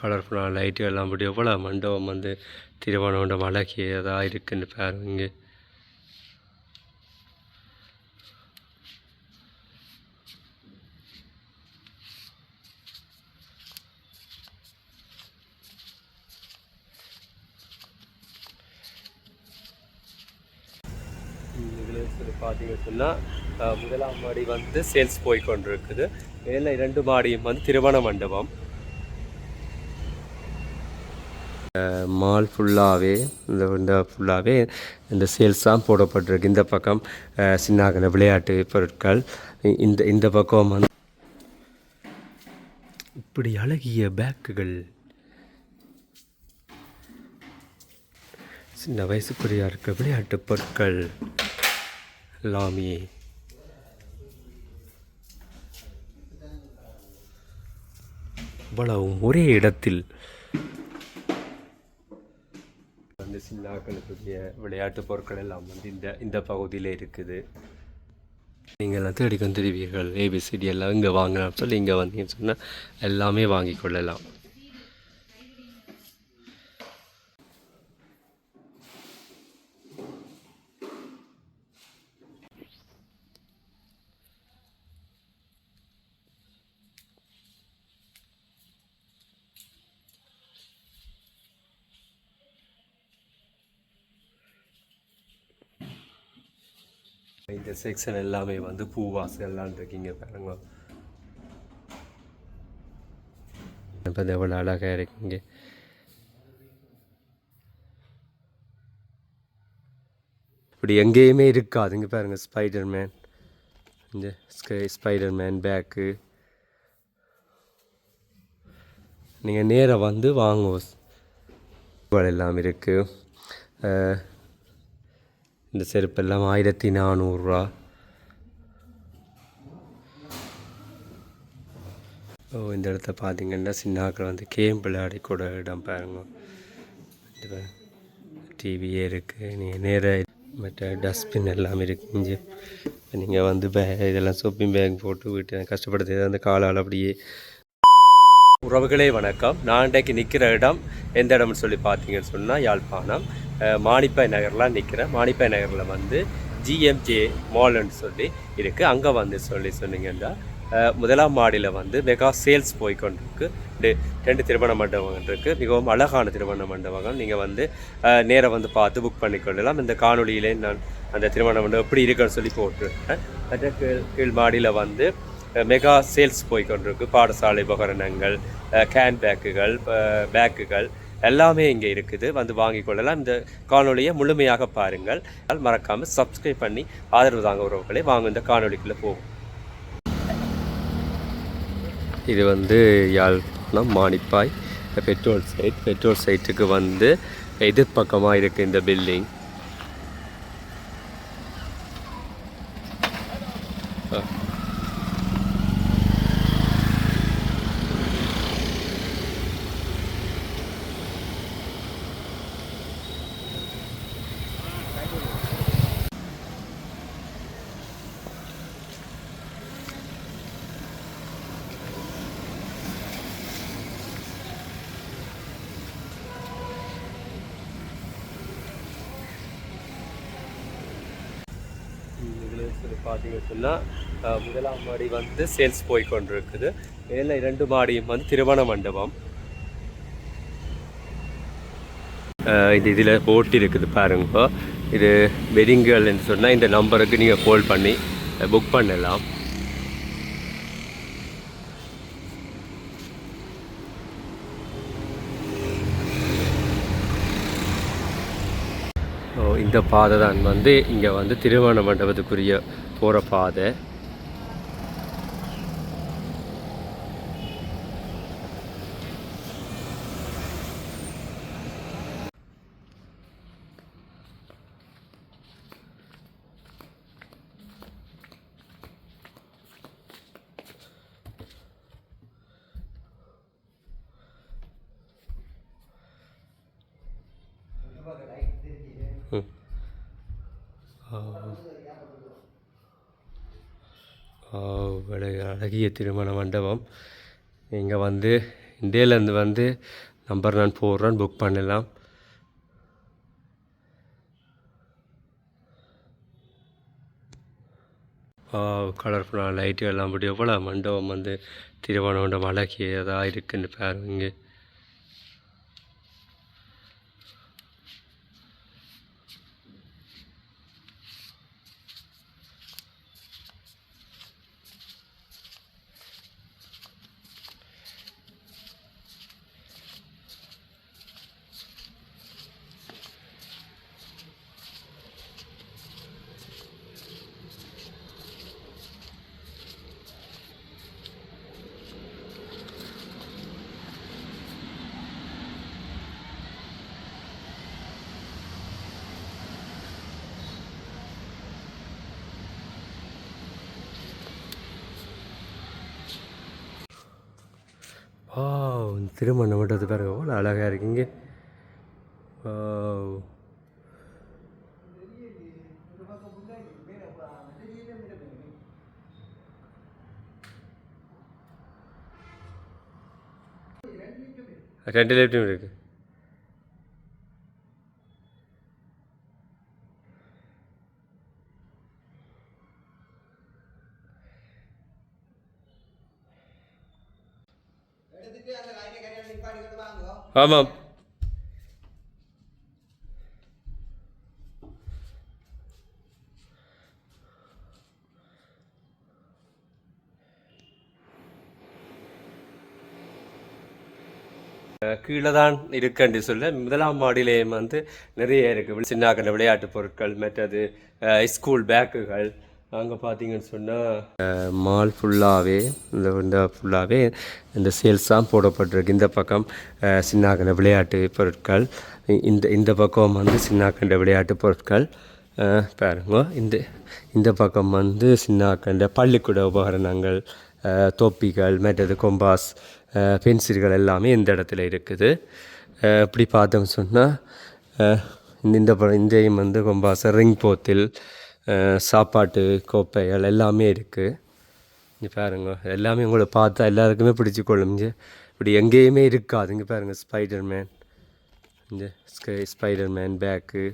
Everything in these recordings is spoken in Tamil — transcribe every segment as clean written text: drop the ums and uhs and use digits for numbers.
கலர்ஃபுல்லான லைட்டு எல்லாம் போட்டு எவ்வளோ மண்டபம் வந்து திருமண மண்டபம் அழகியதாக இருக்குன்னு பாருங்க. இதில் பார்த்தீங்கன்னு சொன்னால் முதலாம் மாடி வந்து சேல்ஸ் போய் கொண்டு இருக்குது. மேலே 2 மாடியும் வந்து திருமண மண்டபம். மால் ஃபுல்லாகவே இந்த ஃபுல்லாகவே இந்த சேல்ஸ் தான் போடப்பட்டிருக்கு. இந்த பக்கம் சின்ன விளையாட்டு பொருட்கள், இந்த பக்கம் வந்து இப்படி அழகிய பேக்குகள், சின்ன வயசுக்குரிய இருக்க விளையாட்டு பொருட்கள் எல்லாமே இவ்வளவும் ஒரே இடத்தில். வந்து சின்னாக்களுக்குரிய விளையாட்டு பொருட்கள் எல்லாம் வந்து இந்த பகுதியில் இருக்குது. நீங்கள் எல்லாம் தேடி வந்துடுவீர்கள். ஏபிசிடி எல்லாம் இங்கே வாங்கலாம்னு சொல்லி இங்கே வந்தீங்கன்னு சொன்னால் எல்லாமே வாங்கி கொள்ளலாம். இந்த செக்ஷன் எல்லாமே வந்து பூவாசு எல்லாம் இருக்கீங்க பாருங்க. இப்போ எவ்வளோ அழகாக இருக்குங்க. இப்படி எங்கேயுமே இருக்காதுங்க பாருங்கள். ஸ்பைடர்மேன், இந்த ஸ்பைடர்மேன் பேக்கு நீங்கள் நேராக வந்து வாங்குவோம். எல்லாம் இருக்குது. இந்த செருப்பெல்லாம் 1400 இந்த இடத்த பார்த்தீங்கன்னா சின்னாக்கள் வந்து கேம் விளையாடி கூட இடம் பாருங்க. டிவியே இருக்குது. நீங்கள் நேராக மற்ற டஸ்ட்பின் எல்லாம் இருக்குங்க. நீங்கள் வந்து இதெல்லாம் ஷாப்பிங் பேக் போட்டு வீட்டு கஷ்டப்படுறது அந்த காலால் அப்படியே. உறவுகளே வணக்கம். நான் இன்றைக்கு நிற்கிற இடம் எந்த இடம்னு சொல்லி பார்த்தீங்கன்னு சொன்னால் யாழ்ப்பாணம் மாணிப்பாய் நகர்லாம் நிற்கிறேன். மாணிப்பாய் நகரில் வந்து ஜிஎம்ஜே மால்னு சொல்லி இருக்குது. அங்கே வந்து சொன்னீங்கன்னா முதலாம் மாடியில் வந்து மெகா சேல்ஸ் போய்கொண்டிருக்கு. 2 திருமண மண்டபங்கள் இருக்குது. மிகவும் அழகான திருமண மண்டபங்கள். நீங்கள் வந்து நேராக வந்து பார்த்து புக் பண்ணிக்கொள்ளலாம். இந்த காணொலியிலே நான் அந்த திருமண மண்டபம் எப்படி இருக்குன்னு சொல்லி போட்டிருக்கேன். மற்ற கீழ் மாடியில் வந்து மெகா சேல்ஸ் போய்கொண்டிருக்கு. பாடசாலை உபகரணங்கள், கேன் பேக்குகள் எல்லாமே இங்கே இருக்குது. வந்து வாங்கி கொள்ளலாம். இந்த காணொலியை முழுமையாக பாருங்கள். மறக்காமல் சப்ஸ்கிரைப் பண்ணி ஆதரவு தாங்க உறவுகளை. வாங்க இந்த காணொலிக்குள்ளே போகும். இது வந்து யாழ்ப்பாணம் மாணிப்பாய் பெட்ரோல் சைட்டுக்கு வந்து எதிர்பக்கமாக இருக்குது இந்த பில்டிங். பார்த்தீங்கன்னு சொன்னால் முதலாம் மாடி வந்து சேல்ஸ் போய்கொண்டிருக்குது. மேலே 2 மாடியும் வந்து திருமண மண்டபம். இதில் போட்டி இருக்குது பாருங்க. இது வெட்டிங்கள் என்று சொன்னால் இந்த நம்பருக்கு நீங்கள் கால் பண்ணி புக் பண்ணலாம். இந்த பாதை தான் வந்து இங்கே வந்து திருமண மண்டபத்துக்குரிய போகிற பாதை. அழகிய திருமண மண்டபம். இங்கே வந்து இந்தியாவிலேருந்து வந்து நம்பர் நான் போடுறேன், புக் பண்ணலாம். கலர்ஃபுல்லான லைட்டு எல்லாம் அப்படி எவ்வளோ மண்டபம் வந்து திருவனந்தபுரம் அழகியதாக இருக்குன்னு பாருங்க. திருமண மண்டபத்து பாருங்க எவ்வளோ அழகாக இருக்குங்க. ரெண்டு லேப்டும் இருக்குது. ஆமாம். கீழே தான் இருக்குன்னு சொல்ல முதலாம் மாடியிலே வந்து நிறைய இருக்குது. சின்ன கண்ட விளையாட்டு பொருட்கள், மற்றது ஸ்கூல் பேக்குகள். அங்கே பார்த்தீங்கன்னு சொன்னால் மால் ஃபுல்லாகவே இந்த ஃபுல்லாகவே இந்த சேல்ஸ் தான் போடப்பட்டிருக்கு. இந்த பக்கம் சின்ன விளையாட்டு பொருட்கள், இந்த பக்கம் வந்து சின்ன விளையாட்டு பொருட்கள் பாருங்க. இந்த பக்கம் வந்து சின்ன பள்ளிக்கூட உபகரணங்கள், தொப்பிகள், மற்றது கொம்பாஸ், பென்சில்கள் எல்லாமே இந்த இடத்துல இருக்குது. இப்படி பார்த்தோம் சொன்னால் இந்தியும் வந்து கொம்பாஸ், ரிங் போத்தில், சாப்பாட்டு கோப்பைகள் எல்லாமே இருக்குது. இங்கே பாருங்க, எல்லாமே உங்களை பார்த்தா எல்லாருக்குமே பிடிச்சி கொள்ளுங்க. இப்படி எங்கேயுமே இருக்காது. இங்கே பாருங்கள், ஸ்பைடர்மேன், இந்த ஸ்பைடர்மேன் பேக்கு.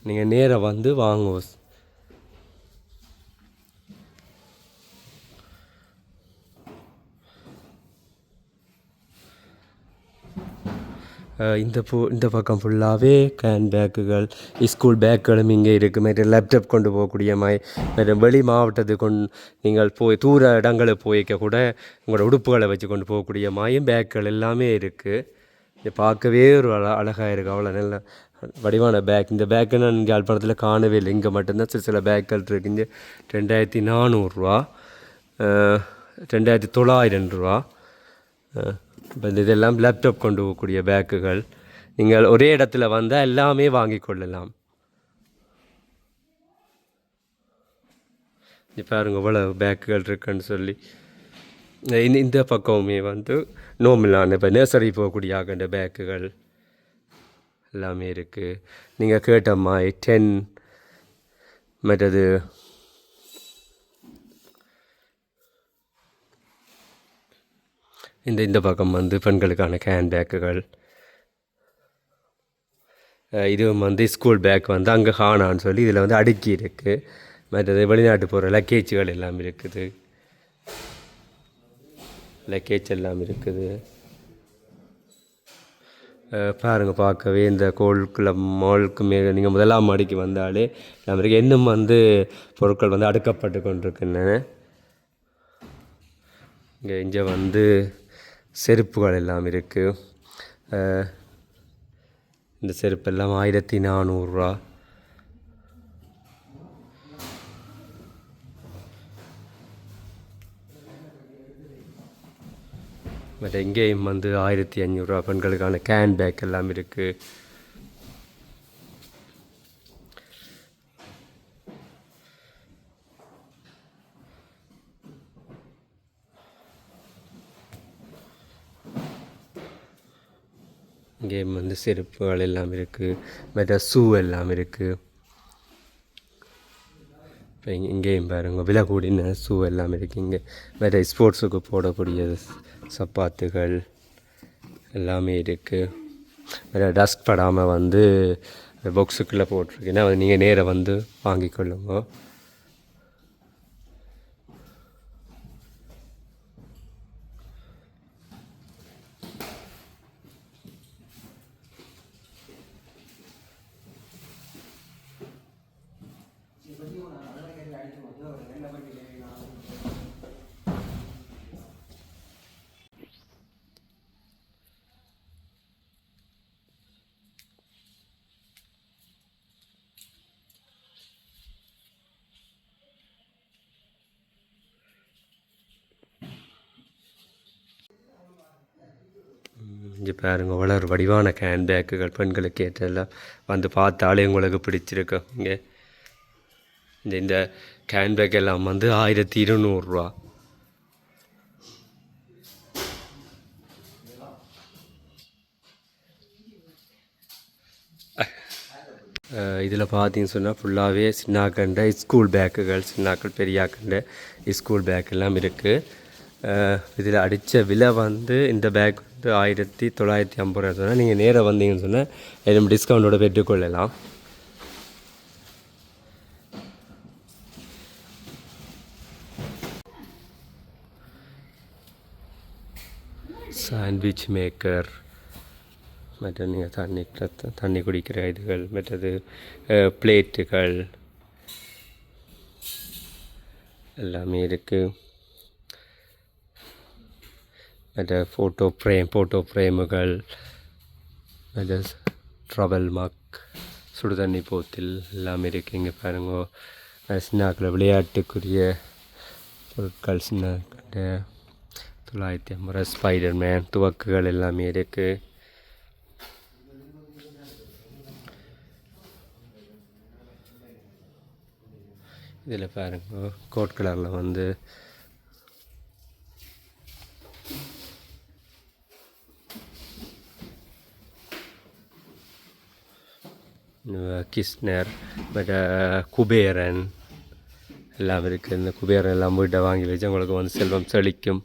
நீங்கள் நேராக வந்து வாங்குவோம். இந்த பக்கம் ஃபுல்லாகவே கேன் பேக்குகள், ஸ்கூல் பேக்குகளும் இங்கே இருக்குது. மாதிரி லேப்டாப் கொண்டு போகக்கூடிய மாதிரி வெளி மாவட்டத்துக்கு நீங்கள் போய் தூர இடங்களுக்கு போய்க்க கூட உங்களோட உடுப்புகளை வச்சு கொண்டு போகக்கூடிய மாயும் பேக்குகள் எல்லாமே இருக்குது. இதை பார்க்கவே ஒரு அழகாக இருக்குது. அவ்வளோ நல்ல வடிவான பேக். இந்த பேக்கை நான் இங்கே யாழ்ப்பாணத்தில் காணவே இல்லை. இங்கே மட்டும்தான் சில பேக்குகள் இருக்குது. இங்கே 2400 2900 இப்போ இதெல்லாம் லேப்டாப் கொண்டு போகக்கூடிய பேக்குகள். நீங்கள் ஒரே இடத்துல வந்தால் எல்லாமே வாங்கி கொள்ளலாம். இப்போ பாருங்க இவ்வளோ பேக்குகள் இருக்குன்னு சொல்லி. இந்த பக்கமுமே வந்து நோமிலான இப்போ நர்சரி போகக்கூடிய ஆகின்ற பேக்குகள் எல்லாமே இருக்குது. நீங்கள் கேட்ட மாதிரி 10 மற்றது இந்த பக்கம் வந்து பெண்களுக்கான கேன் பேக்குகள். இதுவும் வந்து ஸ்கூல் பேக் வந்து அங்கே காணான்னு சொல்லி இதில் வந்து அடுக்கி இருக்குது. மற்றது வெளிநாட்டு போகிற லக்கேஜுகள் எல்லாம் இருக்குது. லக்கேஜ் எல்லாம் இருக்குது. பாருங்கள், பார்க்கவே இந்த கோல்குள்ள மாலுக்கு மேலே நீங்கள் முதலாம் மாடிக்கு வந்தாலே நம்மளுக்கு இன்னும் வந்து பொருட்கள் வந்து அடுக்கப்பட்டு கொண்டிருக்குன்னு. இங்கே வந்து செருப்புகள் எல்லாம் இருக்குது. இந்த செருப்பெல்லாம் 1400. மற்ற இங்கேயும் வந்து 1500 பெண்களுக்கான கேன் பேக் எல்லாம் இருக்குது. இங்கே வந்து செருப்புகள் எல்லாம் இருக்குது. மற்ற ஷூ எல்லாம் இருக்குது. இங்கேயும் பாருங்க விலை கூடின ஷூ எல்லாம் இருக்குது. இங்கே வேறு ஸ்போர்ட்ஸுக்கு போடக்கூடிய சப்பாத்துகள் எல்லாமே இருக்குது. வேறு டஸ்ட் படாமல் வந்து பாக்ஸுக்குள்ளே போட்டிருக்கேன்னா நீங்கள் நேராக வந்து வாங்கிக்கொள்ளுங்க. இங்கே பாருங்க வளர் வடிவான ஹேண்ட்பேக்குகள் பெண்களுக்கு ஏற்றெல்லாம் வந்து பார்த்தாலே உங்களுக்கு பிடிச்சிருக்கும். இங்கே இந்த ஹேண்ட்பேக் எல்லாம் வந்து 1200 இதில் பார்த்தீங்கன்னு சொன்னால் ஃபுல்லாகவே சின்னாக்கண்ட ஸ்கூல் பேக்குகள், சின்னாக்கள் பெரியாக்கண்ட ஸ்கூல் பேக் எல்லாம் இருக்குது. இதில் அடித்த விலை வந்து இந்த பேக் வந்து 1950 சொன்னால் நீங்கள் நேராக வந்தீங்கன்னு சொன்னால் எதுவும் டிஸ்கவுண்டோடு பெற்றுக்கொள்ளலாம். சாண்ட்விச் மேக்கர், மற்ற நீங்கள் தண்ணி குடிக்கிற இதுகள், மற்றது பிளேட்டுகள் எல்லாமே இருக்குது. மற்ற ஃபோட்டோ ஃப்ரேமுகள், மற்ற ட்ரவல் மக், சுடுதண்ணி போத்தில் எல்லாமே இருக்குது. இங்கே பாருங்க சின்னாக்கள் விளையாட்டுக்குரிய பொருட்கள், சின்ன 950 ஸ்பைடர்மேன் துவக்குகள் எல்லாமே இருக்குது. இதில் பாருங்க கோட் கலரில் வந்து கிஸ்னர், பட் குபேரன் எல்லாம் இருக்குது. இந்த குபேரன் எல்லாம் வீட்டை வாங்கி வச்சு உங்களுக்கு வந்து செல்வம் செழிக்கும்.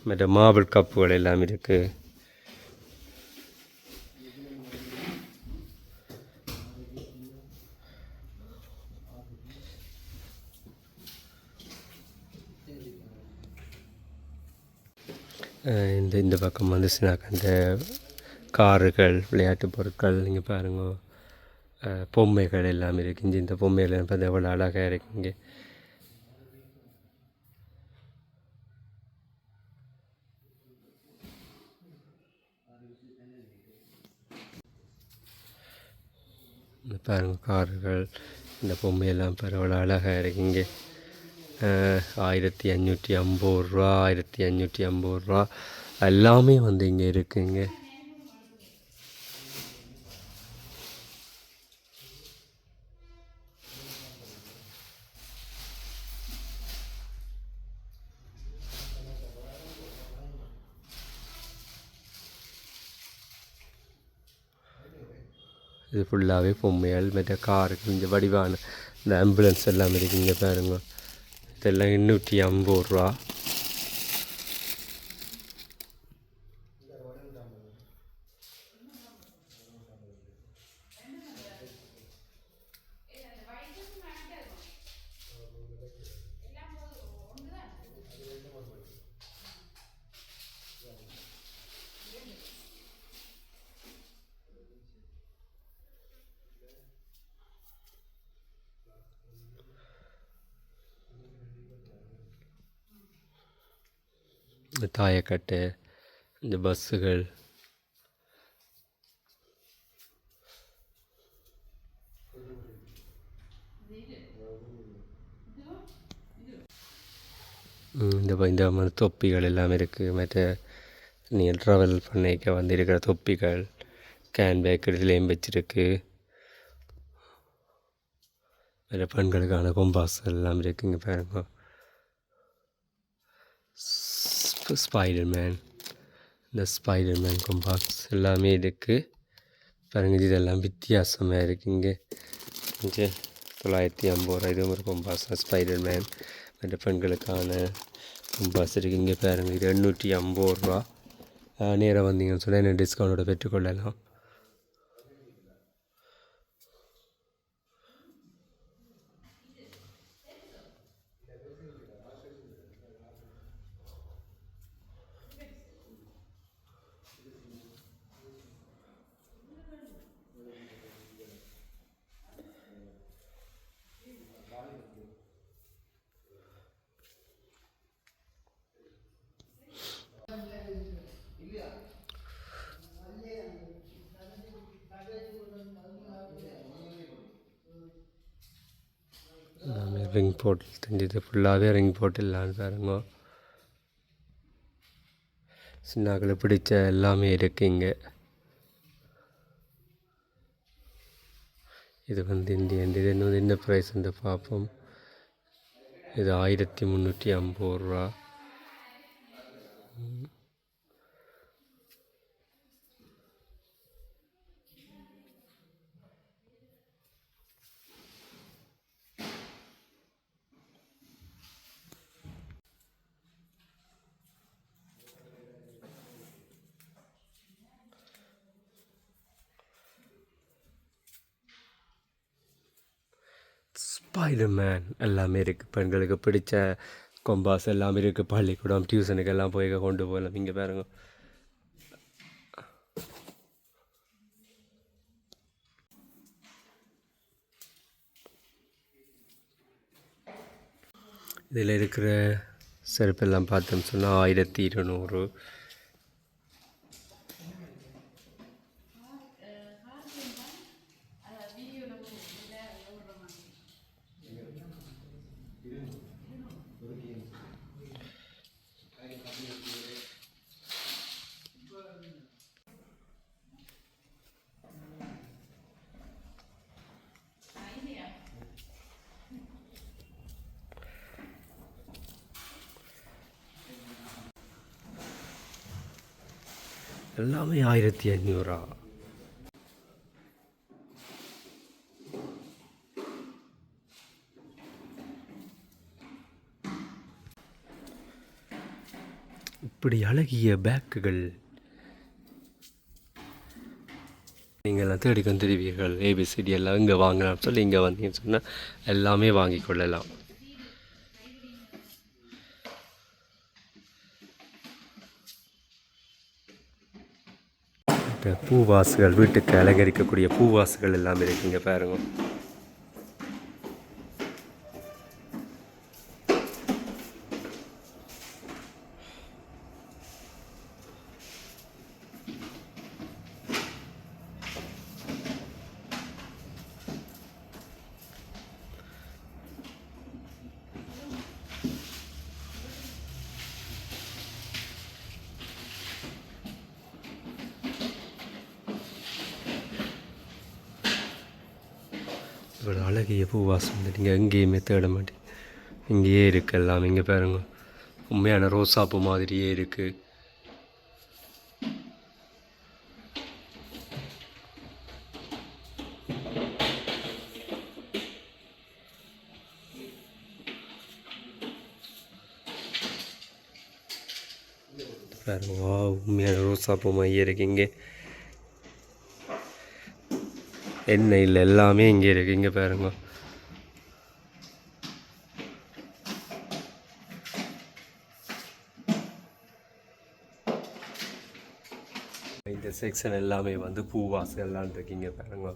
மற்ற மார்பிள் கப்புகள் எல்லாம் இருக்குது. இந்த பக்கம் வந்து அந்த காருகள், விளையாட்டு பொருட்கள், இங்கே பாருங்க பொம்மைகள் எல்லாம் இருக்குது. இந்த பொம்மைகள் பார்த்து எவ்வளோ அழகாக இருக்குங்க. இந்த பாருங்க கார்கள், இந்த பொம்மையெல்லாம் பரவாயில்ல அழகாக இருக்குங்க. 1550 1550 எல்லாமே வந்து இங்கே இருக்குங்க. இது ஃபுல்லாகவே பொம்மைகள், மற்ற காருக்கு இந்த வடிவான இந்த ஆம்புலன்ஸ் எல்லாம் இருக்குங்க பாருங்க. இதெல்லாம் 250. தாயக்கட்டு, இந்த பஸ்ஸுகள், இந்த மாதிரி தொப்பிகள் எல்லாம் இருக்குது. மற்ற நீங்கள் ட்ராவல் பண்ணிக்க வந்து இருக்கிற தொப்பிகள், கேன்பேக் இதுலேயும் வச்சுருக்கு. வேறு பெண்களுக்கான கொம்பாஸ் எல்லாம் இருக்குங்க பாருங்க. ஸ்பைடர்மேன், இந்த ஸ்பைடர்மேன் கொம்பாஸ் எல்லாமே இருக்குது பாருங்க. இதெல்லாம் வித்தியாசமாக இருக்குங்க. 950 இதுவும் ஒரு கொம்பாஸ் ஸ்பைடர் மேன். மற்ற பெண்களுக்கான கொம்பாஸ் இருக்குது. இங்கே பாருங்கள், இது 850 நேராக வந்தீங்கன்னு சொன்னால் என்ன டிஸ்கவுண்டோட பெற்றுக்கொள்ளலாம். ரிங் போட்டு தெரிஞ்சது ஃபுல்லாகவே ரிங் போட்டு இல்லான்னு பாருங்க. சின்னாக்களை பிடிச்ச எல்லாமே இருக்குது இங்கே. இது வந்து இந்தியன். இது என்ன ப்ரைஸ் வந்து பார்ப்போம். இது 1350. ஸ்பைடர் மேன் எல்லாமே இருக்குது. பெண்களுக்கு பிடிச்ச கொம்பாஸ் எல்லாமே இருக்குது. பள்ளிக்கூடம் டியூஷனுக்கு எல்லாம் போய் கொண்டு போகலாம். இங்கே பாருங்க, இதில் இருக்கிற செருப்பெல்லாம் பார்த்தோம்னு சொன்னால் 1200. எல்லாமே 1500. இப்படி அழகிய பேக்குகள் நீங்கள்லாம் தேடி வந்துடுவீர்கள். ஏபிசிடி எல்லாம் இங்கே வாங்கலாம்னு சொல்லி இங்கே வந்தீங்கன்னு சொன்னால் எல்லாமே வாங்கி கொள்ளலாம். பூவாசுகள், வீட்டுக்கு அலங்கரிக்கக்கூடிய பூவாசுகள் எல்லாமே இருக்குங்க பாருங்க. இவ்வளோ அழகிய பூவாசம் வந்து நீங்கள் எங்கேயுமே தேட மாட்டேங்க. இங்கேயே இருக்குது எல்லாம். இங்கே பாருங்க, உண்மையான ரோசாப்பூ மாதிரியே இருக்குது. பாருங்க, உண்மையான ரோசாப்பூ மாதிரியே இருக்குது. இங்கே எண்ணெய் இல்லை, எல்லாமே இங்கே இருக்குது. இங்கே பாருங்க, இந்த செக்ஷன் எல்லாமே வந்து பூவாசம் எல்லாம் இருக்கு. இங்கே பாருங்க,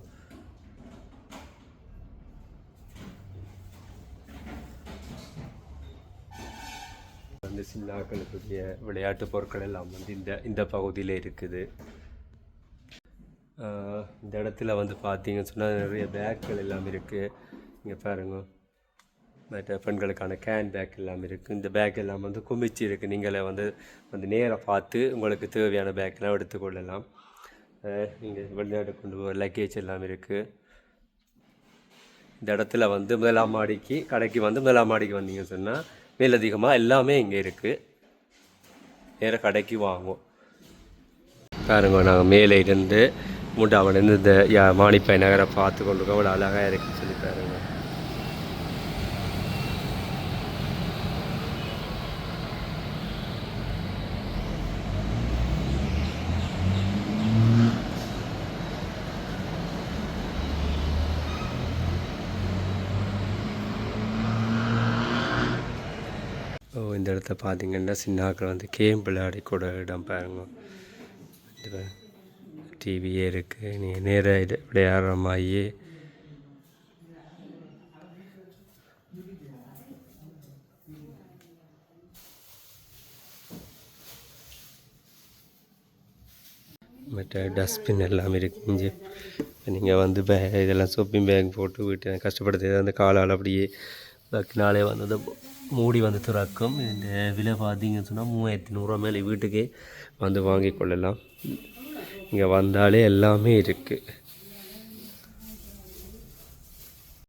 வந்து சின்னாக்களுக்குரிய விளையாட்டு பொருட்கள் எல்லாம் வந்து இந்த பகுதியில் இருக்குது. இந்த இடத்துல வந்து பார்த்தீங்கன்னு சொன்னால் நிறைய பேக்குகள் எல்லாம் இருக்குது. இங்கே பாருங்க, மற்ற பெண்களுக்கான கேன் பேக் எல்லாம் இருக்குது. இந்த பேக் எல்லாம் வந்து குமிச்சு இருக்குது. நீங்களே வந்து நேராக பார்த்து உங்களுக்கு தேவையான பேக்கெல்லாம் எடுத்துக்கொள்ளலாம். இங்கே வெளிநாடு கொண்டு போகிற லக்கேஜ் எல்லாம் இருக்குது. இந்த இடத்துல வந்து முதலாம் மாடிக்கு கடைக்கு வந்து முதலாம் மாடிக்கு வந்தீங்கன்னு சொன்னால் மேலதிகமாக எல்லாமே இங்கே இருக்குது. நேராக கடைக்கு வாங்குவோம். பாருங்க, நாங்கள் மேலே இருந்து முண்டாவன் இந்த மாணிப்பை நகரை பார்த்து கொண்டு அவ்வளோ அழகாக இருக்குன்னு சொல்லி பாருங்க. இந்த இடத்த பார்த்தீங்கன்னா சின்னாக்கள் வந்து கேம் விளையாடி கூட இடம் பாருங்க. டிவியே இருக்குது. நீ நேராக விளையாடுற மாதிரியே மற்ற டஸ்ட்பின் எல்லாம் இருக்குது இங்கே. நீங்கள் வந்து இதெல்லாம் ஷாப்பிங் பேக் போட்டு வீட்டு கஷ்டப்படுறது அந்த காலால் அப்படியே நாளே வந்து அந்த மூடி வந்து திறக்கும். இந்த விலை பார்த்தீங்கன்னு சொன்னால் 3100 மேலே வீட்டுக்கே வந்து வாங்கி கொள்ளலாம். இங்கே வந்தாலே எல்லாமே இருக்குது.